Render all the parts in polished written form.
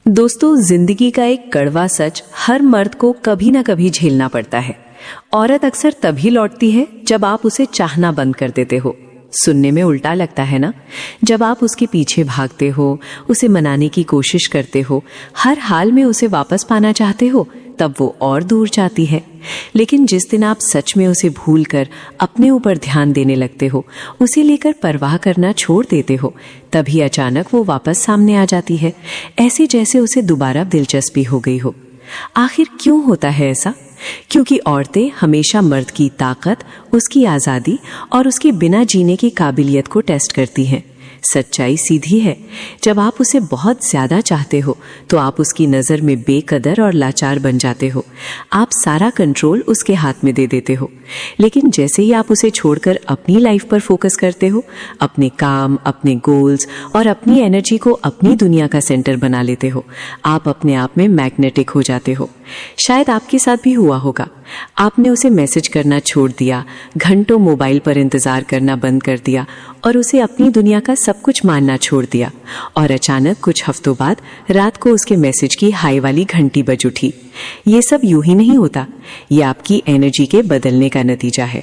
दोस्तों, जिंदगी का एक कड़वा सच हर मर्द को कभी ना कभी झेलना पड़ता है। औरत अक्सर तभी लौटती है जब आप उसे चाहना बंद कर देते हो। सुनने में उल्टा लगता है ना? जब आप उसके पीछे भागते हो, उसे मनाने की कोशिश करते हो, हर हाल में उसे वापस पाना चाहते हो, तब वो और दूर जाती है। लेकिन जिस दिन आप सच में उसे भूलकर अपने ऊपर ध्यान देने लगते हो, उसे लेकर परवाह करना छोड़ देते हो, तभी अचानक वो वापस सामने आ जाती है, ऐसे जैसे उसे दोबारा दिलचस्पी हो गई हो। आखिर क्यों होता है ऐसा? क्योंकि औरतें हमेशा मर्द की ताकत, उसकी आज़ादी और उसकी बिना जीने की काबिलियत को टेस्ट करती हैं। सच्चाई सीधी है, जब आप उसे बहुत ज़्यादा चाहते हो तो आप उसकी नज़र में बेकदर और लाचार बन जाते हो। आप सारा कंट्रोल उसके हाथ में दे देते हो। लेकिन जैसे ही आप उसे छोड़कर अपनी लाइफ पर फोकस करते हो, अपने काम, अपने गोल्स और अपनी एनर्जी को अपनी दुनिया का सेंटर बना लेते हो, आप अपने आप में मैग्नेटिक हो जाते हो। शायद आपके साथ भी हुआ होगा। आपने उसे मैसेज करना छोड़ दिया, घंटों मोबाइल पर इंतज़ार करना बंद कर दिया और उसे अपनी दुनिया का सब कुछ मानना छोड़ दिया, और अचानक कुछ हफ्तों बाद रात को उसके मैसेज की हाई वाली घंटी बज उठी। ये सब यूं ही नहीं होता, ये आपकी एनर्जी के बदलने का नतीजा है।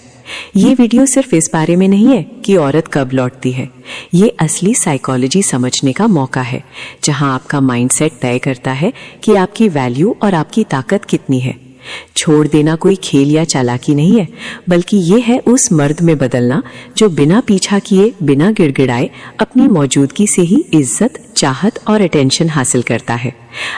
ये वीडियो सिर्फ इस बारे में नहीं है कि औरत कब लौटती है। ये असली साइकोलॉजी समझने का मौका है, जहां आपका माइंडसेट तय करता है कि आपकी वैल्यू और आपकी ताकत कितनी है। छोड़ देना कोई खेल या चालाकी नहीं है, बल्कि ये है उस मर्द में बदलना जो बिना पीछा किए, बिना गिड़गिड़ाए अपनी मौजूदगी से ही इज्जत, चाहत और अटेंशन हासिल करता है।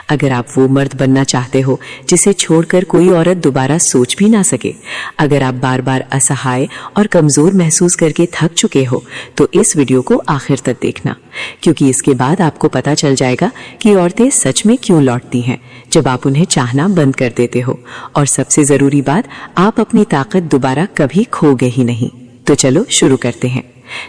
अगर आप वो मर्द बनना चाहते हो जिसे छोड़कर कोई औरत दोबारा सोच भी ना सके, अगर आप बार बार असहाय और कमज़ोर महसूस करके थक चुके हो, तो इस वीडियो को आखिर तक देखना, क्योंकि इसके बाद आपको पता चल जाएगा कि औरतें सच में क्यों लौटती हैं जब आप उन्हें चाहना बंद कर देते हो। और सबसे ज़रूरी बात, आप अपनी ताकत दोबारा कभी खोगे ही नहीं। तो चलो शुरू करते हैं।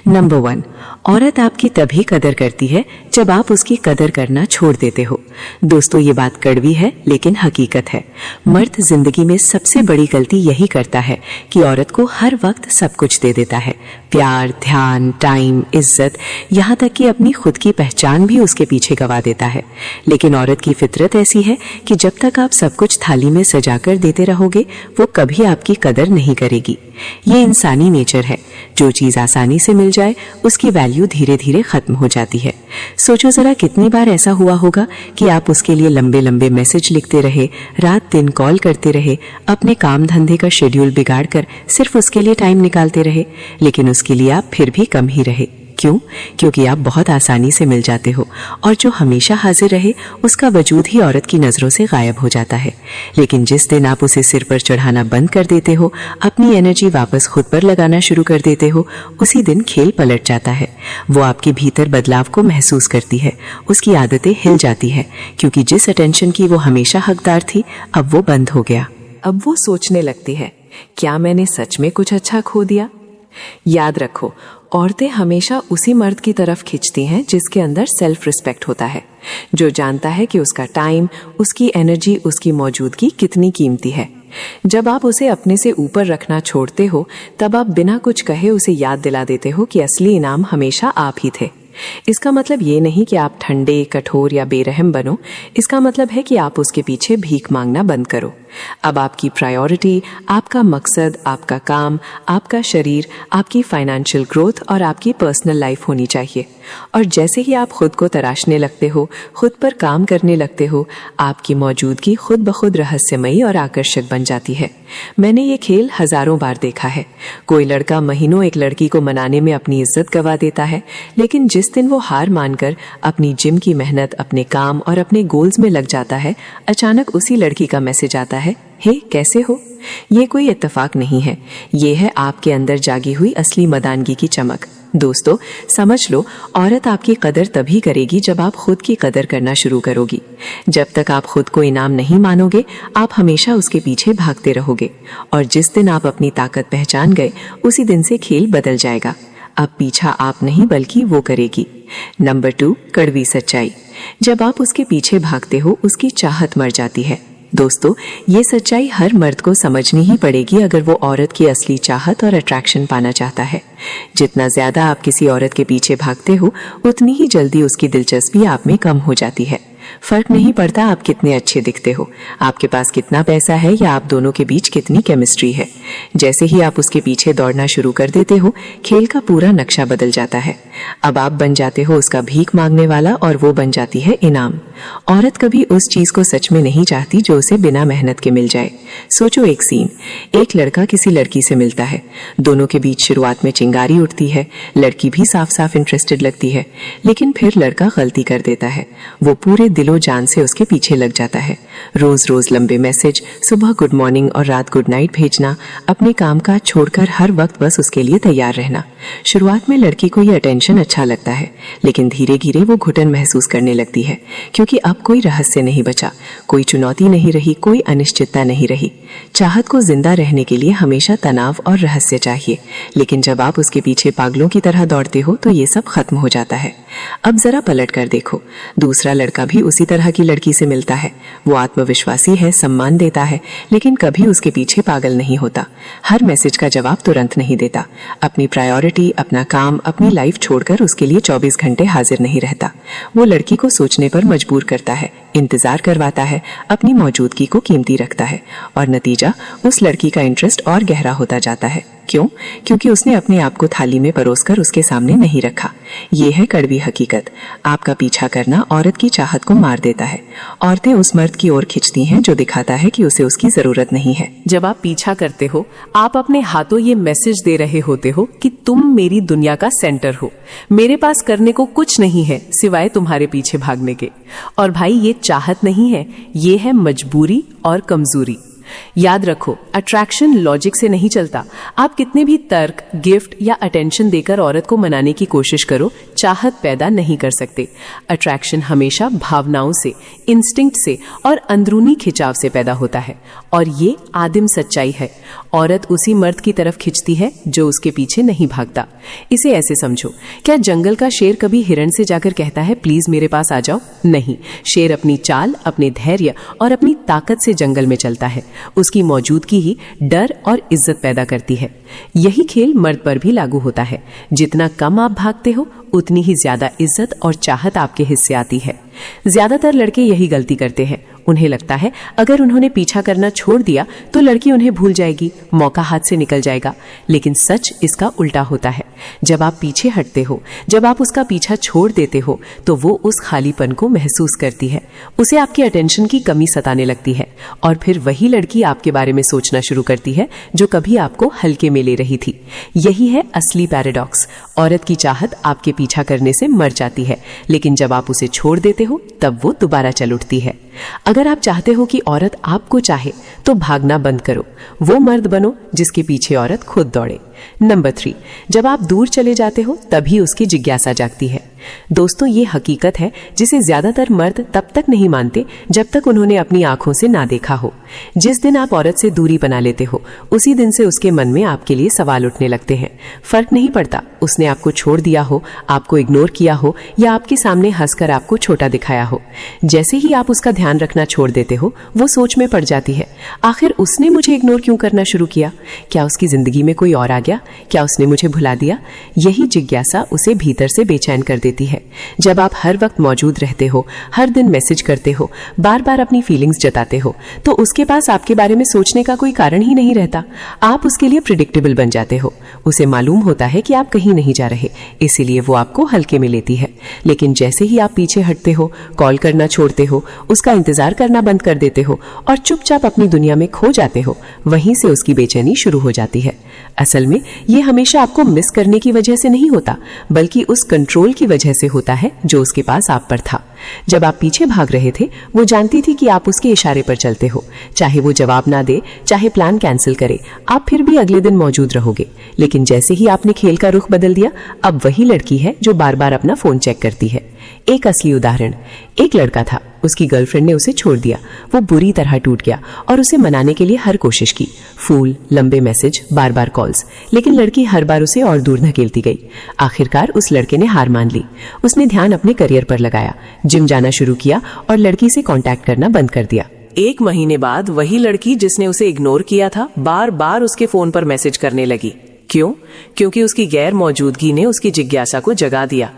नंबर 1, औरत आपकी तभी कदर करती है जब आप उसकी कदर करना छोड़ देते हो। दोस्तों, ये बात कड़वी है लेकिन हकीकत है। मर्द जिंदगी में सबसे बड़ी गलती यही करता है कि औरत को हर वक्त सब कुछ दे देता है, प्यार, ध्यान, टाइम, इज्जत, यहाँ तक कि अपनी खुद की पहचान भी उसके पीछे गवा देता है। लेकिन औरत की फितरत ऐसी है कि जब तक आप सब कुछ थाली में सजाकर देते रहोगे, वो कभी आपकी कदर नहीं करेगी। ये इंसानी नेचर है। जो चीज़ आसानी से मिल जाए उसकी वैल्यू धीरे धीरे खत्म हो जाती है। सोचो जरा, कितनी बार ऐसा हुआ होगा कि आप उसके लिए लंबे लंबे मैसेज लिखते रहे, रात दिन कॉल करते रहे, अपने काम धंधे का शेड्यूल बिगाड़ कर सिर्फ उसके लिए टाइम निकालते रहे, लेकिन उसके लिए आप फिर भी कम ही रहे। क्यों? क्योंकि आप बहुत आसानी से मिल जाते हो, और जो हमेशा हाजिर रहे उसका वजूद ही औरत की नज़रों से गायब हो जाता है। लेकिन जिस दिन आप उसे सिर पर चढ़ाना बंद कर देते हो, अपनी एनर्जी वापस खुद पर लगाना शुरू कर देते हो, उसी दिन खेल पलट जाता है। वो आपके भीतर बदलाव को महसूस करती है, उसकी आदतें हिल जाती है, क्योंकि जिस अटेंशन की वो हमेशा हकदार थी, अब वो बंद हो गया। अब वो सोचने लगती है, क्या मैंने सच में कुछ अच्छा खो दिया? याद रखो, औरतें हमेशा उसी मर्द की तरफ खींचती हैं जिसके अंदर सेल्फ रिस्पेक्ट होता है, जो जानता है कि उसका टाइम, उसकी एनर्जी, उसकी मौजूदगी कितनी कीमती है। जब आप उसे अपने से ऊपर रखना छोड़ते हो, तब आप बिना कुछ कहे उसे याद दिला देते हो कि असली इनाम हमेशा आप ही थे। इसका मतलब ये नहीं कि आप ठंडे, कठोर या बेरहम बनो। इसका मतलब है कि आप उसके पीछे भीख मांगना बंद करो। अब आपकी प्रायोरिटी, आपका मकसद, आपका काम, आपका शरीर, आपकी फाइनेंशियल ग्रोथ और आपकी पर्सनल लाइफ होनी चाहिए। और जैसे ही आप खुद को तराशने लगते हो, खुद पर काम करने लगते हो, आपकी मौजूदगी खुद ब खुद रहस्यमयी और आकर्षक बन जाती है। मैंने ये खेल हजारों बार देखा है। कोई लड़का महीनों एक लड़की को मनाने में अपनी इज्जत गवा देता है, लेकिन जिस दिन वो हार मानकर अपनी जिम की मेहनत, अपने काम और अपने गोल्स में लग जाता है, अचानक उसी लड़की का मैसेज आता है, हे कैसे हो? ये कोई इत्तेफाक नहीं है, ये है आपके अंदर जागी हुई असली मर्दानगी की चमक। दोस्तों, समझ लो, औरत आपकी कदर तभी करेगी जब आप खुद की कदर करना शुरू करोगी। जब तक आप खुद को इनाम नहीं मानोगे, आप हमेशा उसके पीछे भागते रहोगे, और जिस दिन आप अपनी ताकत पहचान गए, उसी दिन से खेल बदल जाएगा। अब पीछा आप नहीं बल्कि वो करेगी। नंबर 2, कड़वी सच्चाई। जब आप उसके पीछे भागते हो, उसकी चाहत मर जाती है। दोस्तों, ये सच्चाई हर मर्द को समझनी ही पड़ेगी अगर वो औरत की असली चाहत और अट्रैक्शन पाना चाहता है। जितना ज्यादा आप किसी औरत के पीछे भागते हो, उतनी ही जल्दी उसकी दिलचस्पी आप में कम हो जाती है। फर्क नहीं पड़ता आप कितने अच्छे दिखते हो, आपके पास कितना पैसा है या आप दोनों के बीच कितनी केमिस्ट्री है। जैसे ही आप उसके पीछे दौड़ना शुरू कर देते हो, खेल का पूरा नक्शा बदल जाता है। अब आप बन जाते हो उसका भीख मांगने वाला और वो बन जाती है इनाम। औरत कभी उस चीज को सच में नहीं चाहती जो उसे बिना मेहनत के मिल जाए। सोचो एक सीन, एक लड़का किसी लड़की से मिलता है, दोनों के बीच शुरुआत में चिंगारी उठती है, लड़की भी साफ साफ इंटरेस्टेड लगती है, लेकिन फिर लड़का गलती कर देता है। वो पूरे दिलो जान से उसके पीछे लग जाता है। रोज रोज लंबे मैसेज, सुबह गुड मॉर्निंग और रात गुड नाइट भेजना, अपने काम काज छोड़कर हर वक्त बस उसके लिए तैयार रहना। शुरुआत में लड़की को ये अटेंशन अच्छा लगता है, लेकिन धीरे धीरे वो घुटन महसूस करने लगती है, क्योंकि अब कोई रहस्य नहीं बचा, कोई चुनौती नहीं रही, कोई अनिश्चितता नहीं रही। चाहत को जिंदा रहने के लिए हमेशा तनाव और रहस्य चाहिए, लेकिन जब आप उसके पीछे पागलों की तरह दौड़ते हो तो ये सब खत्म हो जाता है। अब जरा पलट कर देखो, दूसरा लड़का भी उसी तरह की लड़की से मिलता है। वो आत्मविश्वासी है, सम्मान देता है, लेकिन कभी उसके पीछे पागल नहीं होता। हर मैसेज का जवाब तुरंत नहीं देता, अपनी प्रायोरिटी, अपना काम, अपनी लाइफ छोड़कर उसके लिए 24 घंटे हाजिर नहीं रहता। वो लड़की को सोचने पर मजबूर करता है, इंतजार करवाता है, अपनी मौजूदगी को कीमती रखता है, और नतीजा उस लड़की का इंटरेस्ट और गहरा होता जाता है। क्यों? क्योंकि उसने अपने आप को थाली में परोसकर उसके सामने नहीं रखा। ये है कड़वी हकीकत। आपका पीछा करना औरत की चाहत को मार देता है। औरतें उस मर्द की ओर खिंचती हैं जो दिखाता है कि उसे उसकी जरूरत नहीं है। जब आप पीछा करते हो, आप अपने हाथों ये मैसेज दे रहे होते हो कि तुम मेरी दुनिया का सेंटर हो, मेरे पास करने को कुछ नहीं है सिवाय तुम्हारे पीछे भागने के। और भाई, ये चाहत नहीं है, ये है मजबूरी और कमजोरी। याद रखो, अट्रैक्शन लॉजिक से नहीं चलता। आप कितने भी तर्क, गिफ्ट या अटेंशन देकर औरत को मनाने की कोशिश करो, चाहत पैदा नहीं कर सकते। अट्रैक्शन हमेशा भावनाओं से, इंस्टिंक्ट से और अंदरूनी खिंचाव से पैदा होता है, और ये आदिम सच्चाई है। औरत उसी मर्द की तरफ खिंचती है जो उसके पीछे नहीं भागता। इसे ऐसे समझो, क्या जंगल का शेर कभी हिरण से जाकर कहता है प्लीज मेरे पास आ जाओ? नहीं, शेर अपनी चाल, अपने धैर्य और अपनी ताकत से जंगल में चलता है। उसकी मौजूदगी ही डर और इज्जत पैदा करती है। यही खेल मर्द पर भी लागू होता है। जितना कम आप भागते हो, उतनी ही ज्यादा इज्जत और चाहत आपके हिस्से आती है। ज्यादातर लड़के यही गलती करते हैं। उन्हें लगता है अगर उन्होंने पीछा करना छोड़ दिया तो लड़की उन्हें भूल जाएगी, मौका हाथ से निकल जाएगा। लेकिन सच इसका उल्टा होता है। जब आप पीछे हटते हो, जब आप उसका पीछा छोड़ देते हो, तो वो उस खालीपन को महसूस करती है। उसे आपकी अटेंशन की कमी सताने लगती है, और फिर वही लड़की आपके बारे में सोचना शुरू करती है जो कभी आपको हल्के में ले रही थी। यही है असली पैराडॉक्स। औरत की चाहत आपके पीछा करने से मर जाती है, लेकिन जब आप उसे छोड़ देते हो तब वो दोबारा चल उठती है। अगर आप चाहते हो कि औरत आपको चाहे तो भागना बंद करो, वो मर्द बनो जिसके पीछे औरत खुद दौड़े। नंबर 3, जब आप दूर चले जाते हो तभी उसकी जिज्ञासा जागती है। दोस्तों, ये हकीकत है जिसे ज्यादातर मर्द तब तक नहीं मानते जब तक उन्होंने अपनी आंखों से ना देखा हो। जिस दिन आप औरत से दूरी बना लेते हो, उसी दिन से उसके मन में आपके लिए सवाल उठने लगते हैं। फर्क नहीं पड़ता उसने आपको छोड़ दिया हो, आपको इग्नोर किया हो या आपके सामने हंसकर आपको छोटा दिखाया हो। जैसे ही आप उसका ध्यान रखना छोड़ देते हो, वो सोच में पड़ जाती है, आखिर उसने मुझे इग्नोर क्यों करना शुरू किया? क्या उसकी जिंदगी में कोई और आ गया? क्या उसने मुझे भुला दिया? यही जिज्ञासा उसे भीतर से बेचैन कर देती है। जब आप हर वक्त मौजूद रहते हो, हर दिन मैसेज करते हो, बार बार अपनी फीलिंग्स जताते हो, तो उसके पास आपके बारे में सोचने का कोई कारण ही नहीं रहता। आप उसके लिए प्रिडिक्टेबल बन जाते हो। उसे मालूम होता है कि आप कहीं नहीं जा रहे, इसीलिए वो आपको हल्के में लेती है। लेकिन जैसे ही आप पीछे हटते हो, कॉल करना छोड़ते हो, उसका इंतजार करना बंद कर देते हो और चुपचाप अपनी दुनिया में खो जाते हो, वहीं से उसकी बेचैनी शुरू हो जाती है। असल में ये हमेशा आपको मिस करने की वजह से नहीं होता, बल्कि उस कंट्रोल की वजह से होता है जो उसके पास आप पर था। जब आप पीछे भाग रहे थे, वो जानती थी कि आप उसके इशारे पर चलते हो। चाहे वो जवाब ना दे, चाहे प्लान कैंसिल करे, आप फिर भी अगले दिन मौजूद रहोगे। लेकिन जैसे ही आपने खेल का रुख बदल दिया, अब वही लड़की है जो बार बार अपना फोन चेक करती है। एक असली उदाहरण, एक लड़का था, उसकी गर्लफ्रेंड ने उसे छोड़ दिया। वो बुरी तरह टूट गया और उसे मनाने के लिए हर कोशिश की, फूल, लंबे मैसेज, बार बार कॉल्स, लेकिन लड़की हर बार उसे और दूर धकेलती गई। आखिरकार उस लड़के ने हार मान ली। उसने ध्यान अपने करियर पर लगाया, जिम जाना शुरू किया और लड़की से कांटेक्ट करना बंद कर दिया। 1 महीने बाद वही लड़की जिसने उसे इग्नोर किया था, बार बार उसके फोन पर मैसेज करने लगी। क्यों? क्योंकि उसकी गैर मौजूदगी ने उसकी जिज्ञासा को जगा दिया।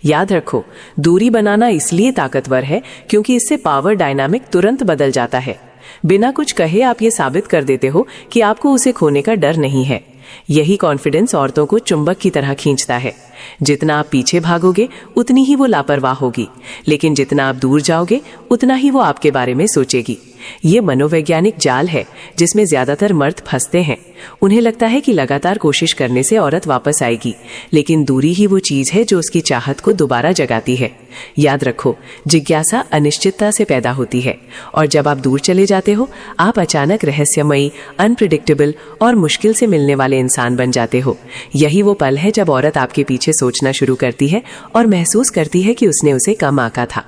याद रखो, दूरी बनाना इसलिए ताकतवर है क्योंकि इससे पावर डायनामिक तुरंत बदल जाता है। बिना कुछ कहे आप ये साबित कर देते हो कि आपको उसे खोने का डर नहीं है। यही कॉन्फिडेंस औरतों को चुंबक की तरह खींचता है। जितना आप पीछे भागोगे उतनी ही वो लापरवाह होगी, लेकिन जितना आप दूर जाओगे उतना ही वो आपके बारे में सोचेगी। ये मनोवैज्ञानिक जाल है जिसमें ज्यादातर मर्द फंसते हैं। उन्हें लगता है कि लगातार कोशिश करने से औरत वापस आएगी, लेकिन दूरी ही वो चीज है जो उसकी चाहत को दोबारा जगाती है। याद रखो, जिज्ञासा अनिश्चितता से पैदा होती है, और जब आप दूर चले जाते हो आप अचानक रहस्यमयी, अनप्रिडिक्टेबल और मुश्किल से मिलने वाले इंसान बन जाते हो। यही वो पल है जब औरत आपके पीछे सोचना शुरू करती है और महसूस करती है कि उसने उसे कम आंका था।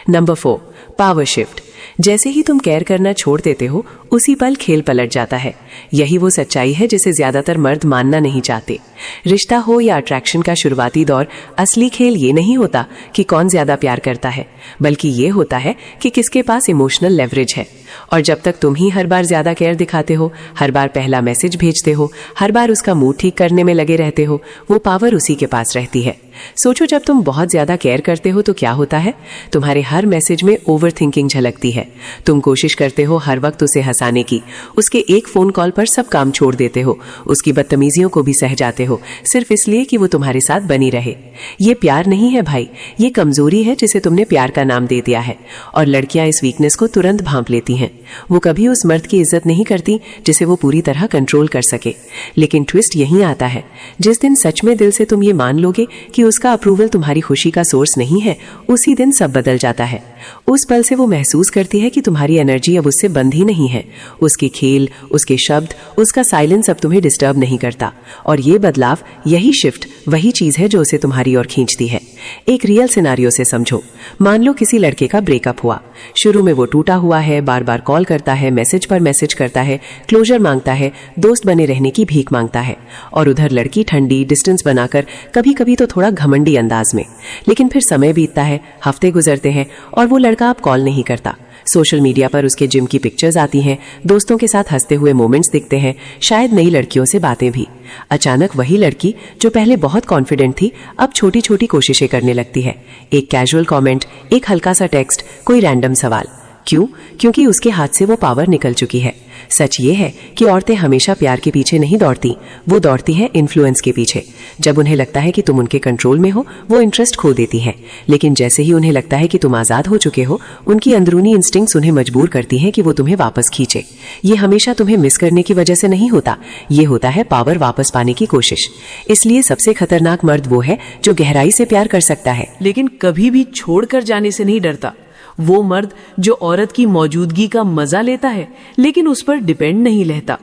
Number 4, power shift. जैसे ही तुम केयर करना छोड़ देते हो उसी पल खेल पलट जाता है। यही वो सच्चाई है जिसे ज्यादातर मर्द मानना नहीं चाहते। रिश्ता हो या अट्रैक्शन का शुरुआती दौर, असली खेल ये नहीं होता कि कौन ज्यादा प्यार करता है, बल्कि ये होता है कि किसके पास इमोशनल लेवरेज है। और जब तक तुम ही हर बार ज्यादा केयर दिखाते हो, हर बार पहला मैसेज भेजते हो, हर बार उसका मूड ठीक करने में लगे रहते हो, वो पावर उसी के पास रहती है। सोचो, जब तुम बहुत ज्यादा केयर करते हो तो क्या होता है? तुम्हारे हर मैसेज में ओवर थिंकिंग झलकती है। तुम कोशिश करते हो हर वक्त उसे हंसाने की। उसके एक फोन कॉल पर सब काम छोड़ देते हो, उसकी बदतमीजियों को भी सह जाते हो, सिर्फ इसलिए कि वो तुम्हारे साथ बनी रहे। ये प्यार नहीं है भाई, ये कमजोरी है जिसे तुमने प्यार का नाम दे दिया है। और लड़कियां इस वीकनेस को तुरंत भांप लेती हैं। वो कभी उस मर्द की इज्जत नहीं करती जिसे वो पूरी तरह कंट्रोल कर सके। लेकिन ट्विस्ट यहीं आता है, जिस दिन सच में दिल से तुम ये मान लोगे कि उसका अप्रूवल तुम्हारी खुशी का सोर्स नहीं है, उसी दिन सब बदल जाता है। उस पल से वो महसूस करती है कि तुम्हारी एनर्जी अब उससे बंद ही नहीं है। उसके खेल, उसके शब्द, उसका साइलेंस अब तुम्हें डिस्टर्ब नहीं करता। और ये बदलाव, यही शिफ्ट, वही चीज है जो उसे तुम्हारी ओर खींचती है। एक रियल सिनारियो से समझो। मान लो किसी लड़के का ब्रेकअप हुआ। शुरू में वो टूटा हुआ है, बार बार कॉल करता है, मैसेज पर मैसेज करता है, क्लोजर मांगता है, दोस्त बने रहने की भीख मांगता है। और उधर लड़की ठंडी, डिस्टेंस बनाकर, कभी कभी तो थोड़ा घमंडी अंदाज में। लेकिन फिर समय बीतता है, हफ्ते गुजरते हैं और वो लड़का अब कॉल नहीं करता। सोशल मीडिया पर उसके जिम की पिक्चर्स आती हैं, दोस्तों के साथ हंसते हुए मोमेंट्स दिखते हैं, शायद नई लड़कियों से बातें भी। अचानक वही लड़की जो पहले बहुत कॉन्फिडेंट थी, अब छोटी छोटी कोशिशें करने लगती है। एक कैजुअल कमेंट, एक हल्का सा टेक्स्ट, कोई रैंडम सवाल। क्यों? क्योंकि उसके हाथ से वो पावर निकल चुकी है। सच ये है कि औरतें हमेशा प्यार के पीछे नहीं दौड़ती, वो दौड़ती हैं इन्फ्लुएंस के पीछे। जब उन्हें लगता है कि तुम उनके कंट्रोल में हो, वो इंटरेस्ट खो देती हैं। लेकिन जैसे ही उन्हें लगता है कि तुम आजाद हो चुके हो, उनकी अंदरूनी इंस्टिंक्ट्स उन्हें मजबूर करती हैं कि वो तुम्हें वापस खींचे। ये हमेशा तुम्हें मिस करने की वजह से नहीं होता, ये होता है पावर वापस पाने की कोशिश। इसलिए सबसे खतरनाक मर्द वो है जो गहराई से प्यार कर सकता है, लेकिन कभी भी छोड़कर जाने से नहीं डरता। वो मर्द जो औरत की मौजूदगी का मजा लेता है लेकिन उस पर डिपेंड नहीं रहता।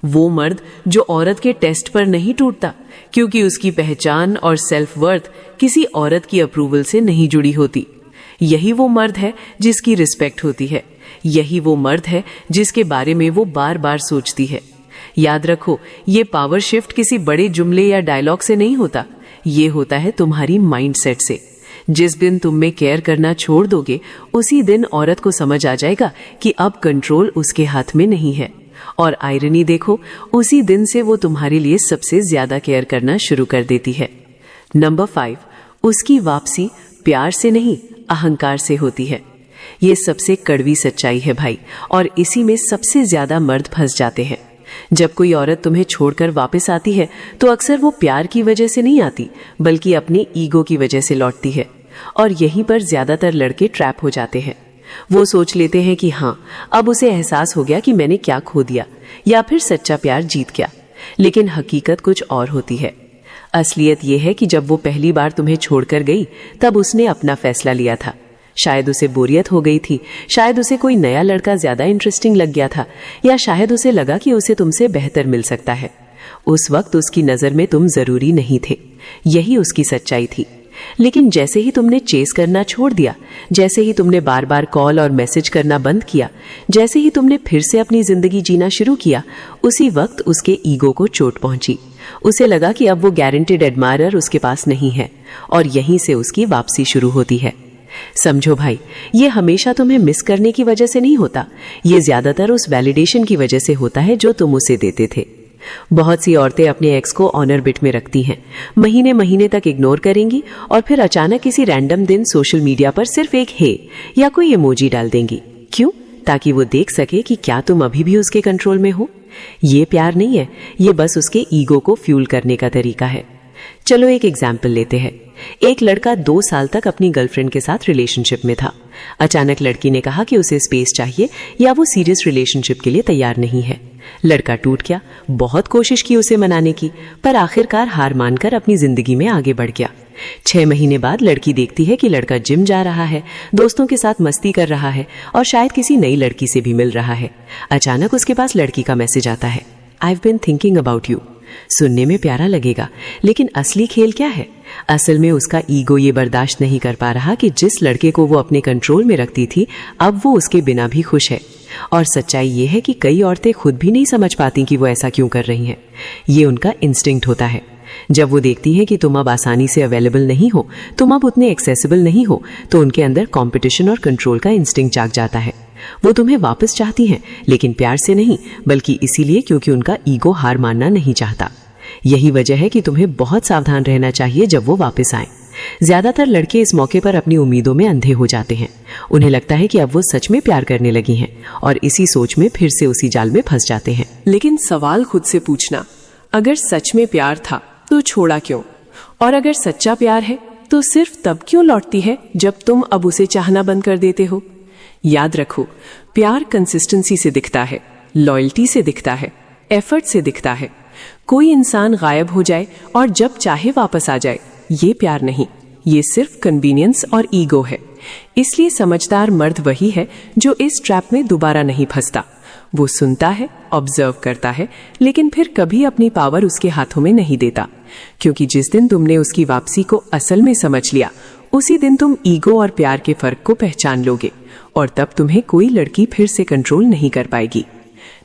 वो मर्द जो औरत के टेस्ट पर नहीं टूटता क्योंकि उसकी पहचान और सेल्फ वर्थ किसी औरत की अप्रूवल से नहीं जुड़ी होती। यही वो मर्द है जिसकी रिस्पेक्ट होती है। यही वो मर्द है जिसके बारे में वो बार बार सोचती है। याद रखो, ये पावर शिफ्ट किसी बड़े जुमले या डायलॉग से नहीं होता, ये होता है तुम्हारी माइंडसेट से। जिस दिन तुम में केयर करना छोड़ दोगे, उसी दिन औरत को समझ आ जाएगा कि अब कंट्रोल उसके हाथ में नहीं है। और आयरनी देखो, उसी दिन से वो तुम्हारे लिए सबसे ज्यादा केयर करना शुरू कर देती है। नंबर 5, उसकी वापसी प्यार से नहीं, अहंकार से होती है। ये सबसे कड़वी सच्चाई है भाई, और इसी में सबसे ज्यादा मर्द फंस जाते हैं। जब कोई औरत तुम्हें छोड़कर वापस आती है तो अक्सर वो प्यार की वजह से नहीं आती, बल्कि अपनी ईगो की वजह से लौटती है। और यहीं पर ज्यादातर लड़के ट्रैप हो जाते हैं। वो सोच लेते हैं कि हाँ, अब उसे एहसास हो गया कि मैंने क्या खो दिया, या फिर सच्चा प्यार जीत गया। लेकिन हकीकत कुछ और होती है। असलियत यह है कि जब वो पहली बार तुम्हें छोड़कर गई, तब उसने अपना फैसला लिया था। शायद उसे बोरियत हो गई थी, शायद उसे कोई नया लड़का ज्यादा इंटरेस्टिंग लग गया था, या शायद उसे लगा कि उसे तुमसे बेहतर मिल सकता है। उस वक्त उसकी नजर में तुम जरूरी नहीं थे, यही उसकी सच्चाई थी। लेकिन जैसे ही तुमने चेस करना छोड़ दिया, जैसे ही तुमने बार बार कॉल और मैसेज करना बंद किया, जैसे ही तुमने फिर से अपनी जिंदगी जीना शुरू किया, उसी वक्त उसके ईगो को चोट पहुंची। उसे लगा कि अब वो गारंटेड एडमायरर उसके पास नहीं है, और यहीं से उसकी वापसी शुरू होती है। समझो भाई, ये हमेशा तुम्हें मिस करने की वजह से नहीं होता, ये ज्यादातर उस वैलिडेशन की वजह से होता है जो तुम उसे देते थे। बहुत सी औरतें अपने एक्स को ऑनर बिट में रखती हैं, महीने महीने तक इग्नोर करेंगी और फिर अचानक किसी रैंडम दिन सोशल मीडिया पर सिर्फ एक हे या कोई इमोजी डाल देंगी। क्यों? ताकि वो देख सके कि क्या तुम अभी भी उसके कंट्रोल में हो। ये प्यार नहीं है, ये बस उसके ईगो को फ्यूल करने का तरीका है। चलो एक एग्जाम्पल लेते हैं। एक लड़का 2 साल तक अपनी गर्लफ्रेंड के साथ रिलेशनशिप में था। अचानक लड़की ने कहा कि उसे स्पेस चाहिए या वो सीरियस रिलेशनशिप के लिए तैयार नहीं है। लड़का टूट गया, बहुत कोशिश की उसे मनाने की, पर आखिरकार हार मानकर अपनी जिंदगी में आगे बढ़ गया। 6 महीने बाद लड़की देखती है कि लड़का जिम जा रहा है, दोस्तों के साथ मस्ती कर रहा है और शायद किसी नई लड़की से भी मिल रहा है। अचानक उसके पास लड़की का मैसेज आता है, I have been thinking about you. सुनने में प्यारा लगेगा, लेकिन असली खेल क्या है? असल में उसका ईगो ये बर्दाश्त नहीं कर पा रहा कि जिस लड़के को वो अपने कंट्रोल में रखती थी, अब वो उसके बिना भी खुश है। और सच्चाई ये है कि कई औरतें खुद भी नहीं समझ पाती कि वो ऐसा क्यों कर रही हैं। ये उनका इंस्टिंक्ट होता है। जब वो देखती हैं कि तुम अब आसानी से अवेलेबल नहीं हो, तुम अब उतने एक्सेसिबल नहीं हो, तो उनके अंदर कंपटीशन और कंट्रोल का इंस्टिंक्ट जाग जाता है। वो तुम्हें वापस चाहती हैं, लेकिन प्यार से नहीं, बल्कि इसीलिए क्योंकि उनका ईगो हार मानना नहीं चाहता। यही वजह है कि तुम्हें बहुत सावधान रहना चाहिए जब वो वापस आए। ज्यादातर लड़के इस मौके पर अपनी उम्मीदों में अंधे हो जाते हैं। उन्हें लगता है कि अब वो सच में प्यार करने लगी हैं और इसी सोच में फिर से उसी जाल में फंस जाते हैं। लेकिन सवाल खुद से पूछना, अगर सच में प्यार था तो छोड़ा क्यों? और अगर सच्चा प्यार है तो सिर्फ तब क्यों लौटती है जब तुम अब उसे चाहना बंद कर देते हो? याद रखो, प्यार कंसिस्टेंसी से दिखता है, लॉयल्टी से दिखता है, एफर्ट से दिखता है। कोई इंसान गायब हो जाए और जब चाहे वापस आ जाए, ये प्यार नहीं, ये सिर्फ कन्वीनियंस और ईगो है। इसलिए समझदार मर्द वही है जो इस ट्रैप में दोबारा नहीं फंसता। वो सुनता है, ऑब्जर्व करता है, लेकिन फिर कभी अपनी पावर उसके हाथों में नहीं देता, क्योंकि जिस दिन तुमने उसकी वापसी को असल में समझ लिया, उसी दिन तुम ईगो और प्यार के फर्क को पहचान लोगे और तब तुम्हें कोई लड़की फिर से कंट्रोल नहीं कर पाएगी।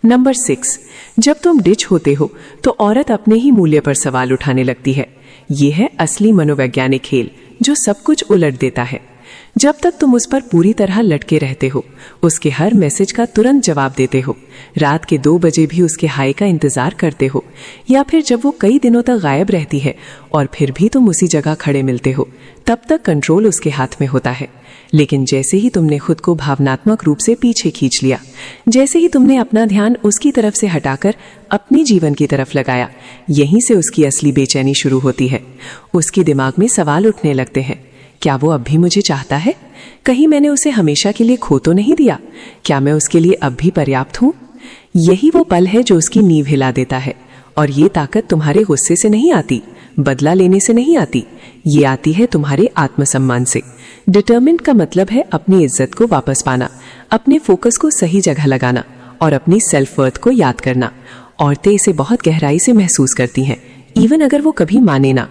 नंबर 6, जब तुम डिच होते हो तो औरत अपने ही मूल्य पर सवाल उठाने लगती है। यह है असली मनोवैज्ञानिक खेल जो सब कुछ उलट देता है। जब तक तुम उस पर पूरी तरह लटके रहते हो, उसके हर मैसेज का तुरंत जवाब देते हो, रात के 2 बजे भी उसके हाय का इंतजार करते हो, या फिर जब वो कई दिनों तक गायब रहती है और फिर भी तुम उसी जगह खड़े मिलते हो, तब तक कंट्रोल उसके हाथ में होता है। लेकिन जैसे ही तुमने खुद को भावनात्मक रूप से पीछे खींच लिया, जैसे ही तुमने अपना ध्यान उसकी तरफ से हटाकर अपनी जीवन की तरफ लगाया, यहीं से उसकी असली बेचैनी शुरू होती है। उसके दिमाग में सवाल उठने लगते हैं, क्या वो अब भी मुझे चाहता है? कहीं मैंने उसे हमेशा के लिए खो तो नहीं दिया? क्या मैं उसके लिए अब भी पर्याप्त हूँ? यही वो पल है जो उसकी नींव हिला देता है। और ये ताकत तुम्हारे गुस्से से नहीं आती, बदला लेने से नहीं आती, ये आती है तुम्हारे आत्मसम्मान से। डिटर्मिन्ड का मतलब है अपनी इज्जत को वापस पाना, अपने फोकस को सही जगह लगाना और अपनी सेल्फ वर्थ को याद करना। औरतें इसे बहुत गहराई से महसूस करती हैं, इवन अगर वो कभी माने ना।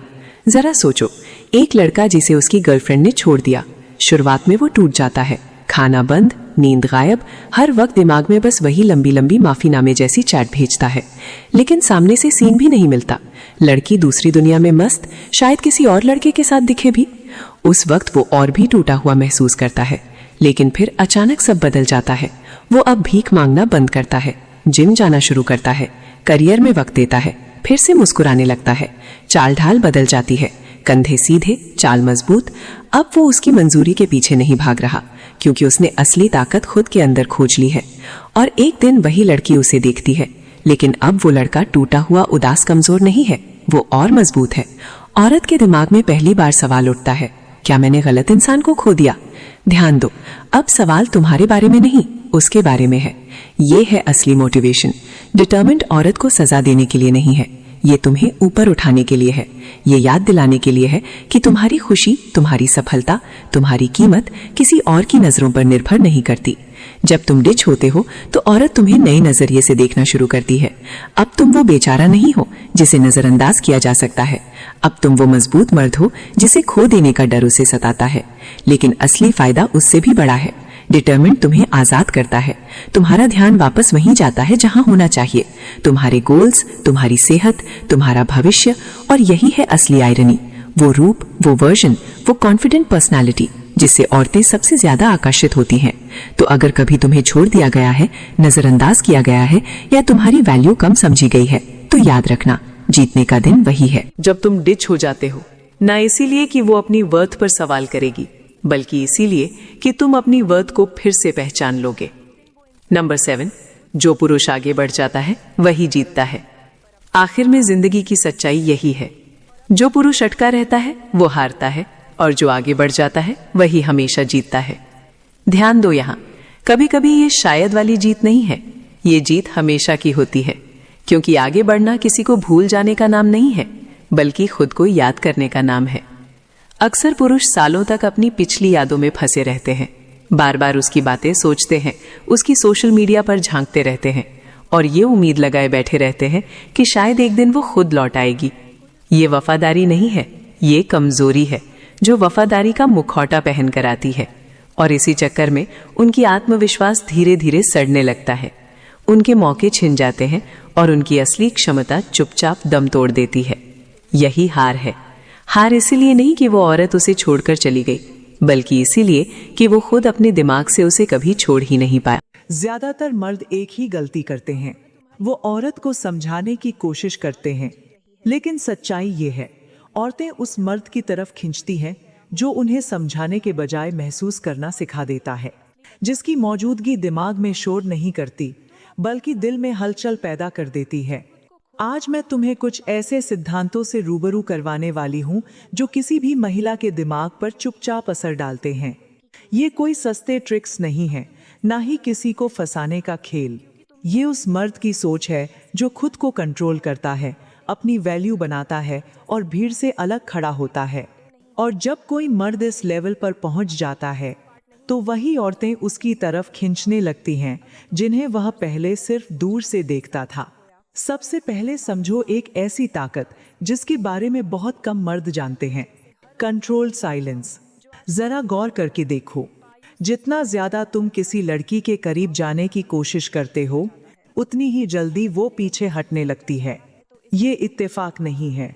जरा सोचो, एक लड़का जिसे उसकी गर्लफ्रेंड ने छोड़ दिया, शुरुआत में वो टूट जाता है, खाना बंद, नींद गायब, हर वक्त दिमाग में बस वही लंबी लंबी माफीनामे जैसी चैट भेजता है, लेकिन सामने से सीन भी नहीं मिलता। लड़की दूसरी दुनिया में मस्त, शायद किसी और लड़के के साथ दिखे भी। उस वक्त वो और भी टूटा हुआ महसूस करता है, लेकिन फिर अचानक सब बदल जाता है। वो अब भीख मांगना बंद करता है, जिम जाना शुरू करता है, करियर में वक्त देता है, फिर से मुस्कुराने लगता है, चाल ढाल बदल जाती है, कंधे सीधे, चाल मजबूत। अब वो उसकी मंजूरी के पीछे नहीं भाग रहा, क्योंकि उसने असली ताकत खुद के अंदर खोज ली है। और एक दिन वही लड़की उसे देखती है, लेकिन अब वो लड़का टूटा हुआ, उदास, कमजोर नहीं है, वो और मजबूत है। औरत के दिमाग में पहली बार सवाल उठता है, क्या मैंने गलत इंसान को खो दिया? ध्यान दो, अब सवाल तुम्हारे बारे में नहीं, उसके बारे में है। ये है असली मोटिवेशन। डिटर्मिन्ड औरत को सजा देने के लिए नहीं है, ये तुम्हें ऊपर उठाने के लिए है। ये याद दिलाने के लिए है कि तुम्हारी खुशी, तुम्हारी सफलता, तुम्हारी कीमत किसी और की नजरों पर निर्भर नहीं करती। जब तुम डिच होते हो तो औरत तुम्हें नए नजरिए से देखना शुरू करती है। अब तुम वो बेचारा नहीं हो जिसे नजरअंदाज किया जा सकता है, अब तुम वो मजबूत मर्द हो जिसे खो देने का डर उसे सताता है। लेकिन असली फायदा उससे भी बड़ा है। डिटर्मिन्ड तुम्हें आजाद करता है, तुम्हारा ध्यान वापस वहीं जाता है जहां होना चाहिए, तुम्हारे गोल्स, तुम्हारी सेहत, तुम्हारा भविष्य। और यही है असली आयरनी, वो रूप, वो वर्जन, वो कॉन्फिडेंट पर्सनालिटी जिससे औरतें सबसे ज्यादा आकर्षित होती हैं। तो अगर कभी तुम्हें छोड़ दिया गया है, नजरअंदाज किया गया है या तुम्हारी वैल्यू कम समझी गई है, तो तो याद रखना, जीतने का दिन वही है जब तुम डिच हो जाते हो, ना इसीलिए कि वो अपनी वर्थ पर सवाल करेगी, बल्कि इसीलिए कि तुम अपनी वर्थ को फिर से पहचान लोगे। नंबर 7, जो पुरुष आगे बढ़ जाता है वही जीतता है। आखिर में जिंदगी की सच्चाई यही है, जो पुरुष अटका रहता है वो हारता है, और जो आगे बढ़ जाता है वही हमेशा जीतता है। ध्यान दो, यहाँ कभी कभी ये शायद वाली जीत नहीं है, ये जीत हमेशा की होती है, क्योंकि आगे बढ़ना किसी को भूल जाने का नाम नहीं है, बल्कि खुद को याद करने का नाम है। अक्सर पुरुष सालों तक अपनी पिछली यादों में फंसे रहते हैं, बार बार उसकी बातें सोचते हैं, उसकी सोशल मीडिया पर झांकते रहते हैं, और ये उम्मीद लगाए बैठे रहते हैं कि शायद एक दिन वो खुद लौट आएगी। ये वफादारी नहीं है, ये कमजोरी है, जो वफादारी का मुखौटा पहन कर आती है, और इसी चक्कर में उनकी आत्मविश्वास धीरे धीरे सड़ने लगता है। उनके मौके छिन जाते हैं और उनकी असली क्षमता चुपचाप दम तोड़ देती है। यही हार है। हार इसीलिए नहीं कि वो औरत उसे छोड़कर चली गई, बल्कि इसीलिए कि वो खुद अपने दिमाग से उसे कभी छोड़ ही नहीं पाया। ज्यादातर मर्द एक ही गलती करते हैं, वो औरत को समझाने की कोशिश करते हैं, लेकिन सच्चाई ये है, औरतें उस मर्द की तरफ खींचती हैं जो उन्हें समझाने के बजाय महसूस करना सिखा देता है, जिसकी मौजूदगी दिमाग में शोर नहीं करती बल्कि दिल में हलचल पैदा कर देती है। आज मैं तुम्हें कुछ ऐसे सिद्धांतों से रूबरू करवाने वाली हूं जो किसी भी महिला के दिमाग पर चुपचाप असर डालते हैं। ये कोई सस्ते ट्रिक्स नहीं है, ना ही किसी को फंसाने का खेल। ये उस मर्द की सोच है जो खुद को कंट्रोल करता है, अपनी वैल्यू बनाता है और भीड़ से अलग खड़ा होता है। और जब कोई मर्द इस लेवल पर पहुंच जाता है तो वही औरतें उसकी तरफ खींचने लगती हैं जिन्हें वह पहले सिर्फ दूर से देखता था। सबसे पहले समझो एक ऐसी ताकत जिसके बारे में बहुत कम मर्द जानते हैं, कंट्रोल्ड साइलेंस। जरा गौर करके देखो, जितना ज्यादा तुम किसी लड़की के करीब जाने की कोशिश करते हो, उतनी ही जल्दी वो पीछे हटने लगती है। ये इत्तेफाक नहीं है,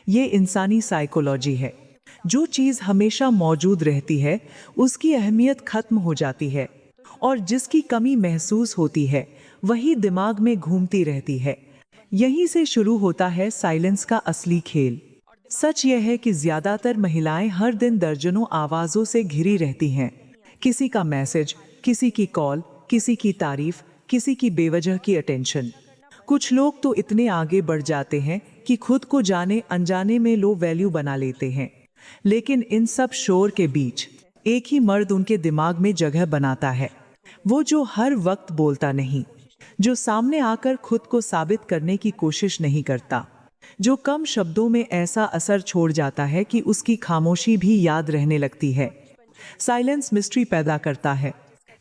ये इंसानी साइकोलॉजी है। जो चीज हमेशा मौजूद रहती है उसकी अहमियत खत्म हो जाती है, और जिसकी कमी महसूस होती है वही दिमाग में घूमती रहती है। यहीं से शुरू होता है साइलेंस का असली खेल। सच यह है कि ज्यादातर महिलाएं हर दिन दर्जनों आवाजों से घिरी रहती हैं। किसी का मैसेज, किसी की कॉल, किसी की तारीफ, किसी की बेवजह की अटेंशन। कुछ लोग तो इतने आगे बढ़ जाते हैं कि खुद को जाने अनजाने में लो वैल्यू बना लेते हैं, लेकिन इन सब शोर के बीच एक ही मर्द उनके दिमाग में जगह बनाता है। वो जो हर वक्त बोलता नहीं, जो सामने आकर खुद को साबित करने की कोशिश नहीं करता, जो कम शब्दों में ऐसा असर छोड़ जाता है कि उसकी खामोशी भी याद रहने लगती है। साइलेंस मिस्ट्री पैदा करता है।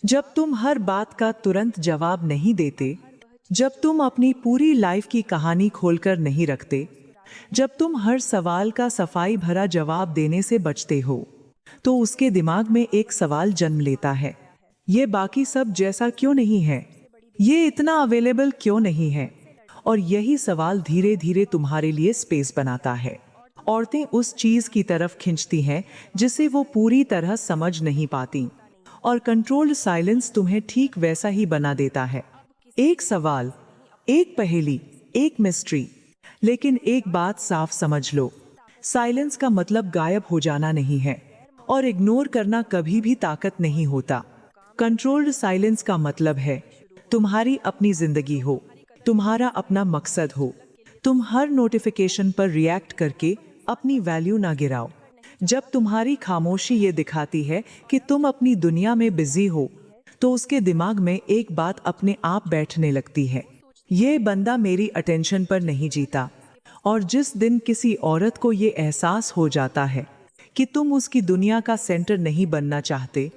जब तुम हर बात का तुरंत जवाब नहीं देते, जब तुम अपनी पूरी लाइफ की कहानी खोलकर नहीं रखते, जब तुम हर सवाल का सफाई भरा जवाब देने से बचते हो, तो उसके दिमाग में एक सवाल जन्म लेता है, ये बाकी सब जैसा क्यों नहीं है, ये इतना अवेलेबल क्यों नहीं है। और यही सवाल धीरे धीरे तुम्हारे लिए स्पेस बनाता है। औरतें उस चीज की तरफ खींचती हैं जिसे वो पूरी तरह समझ नहीं पाती, और कंट्रोल्ड साइलेंस तुम्हें ठीक वैसा ही बना देता है। एक सवाल, एक पहेली, एक मिस्ट्री। लेकिन एक बात साफ समझ लो, साइलेंस का मतलब गायब हो जाना नहीं है, और इग्नोर करना कभी भी ताकत नहीं होता। कंट्रोल्ड साइलेंस का मतलब है तुम्हारी अपनी जिंदगी हो, तुम्हारा अपना मकसद हो। तुम हर नोटिफिकेशन पर रिएक्ट करके अपनी वैल्यू ना गिराओ। जब तुम्हारी खामोशी ये दिखाती है कि तुम अपनी दुनिया में बिजी हो, तो उसके दिमाग में एक बात अपने आप बैठने लगती है, ये बंदा मेरी अटेंशन पर नहीं जीता। और जिस दिन किसी औरत को ये एहसास हो जाता है कि तुम उसकी दुनिया का सेंटर नहीं बनना चाहते,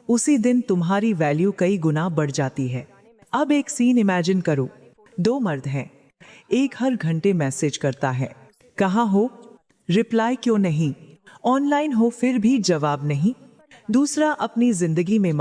उसी दिन तुम्हारी वैल्यू कई गुना बढ़ जाती है। अब एक सीन इमेजिन करो, 2 मर्द हैं, एक हर घंटे मैसेज करता है, कहाँ हो, रिप्लाई क्यों नहीं, ऑनलाइन हो फिर भी जवाब नहीं। दूसरा अपनी जिंदगी में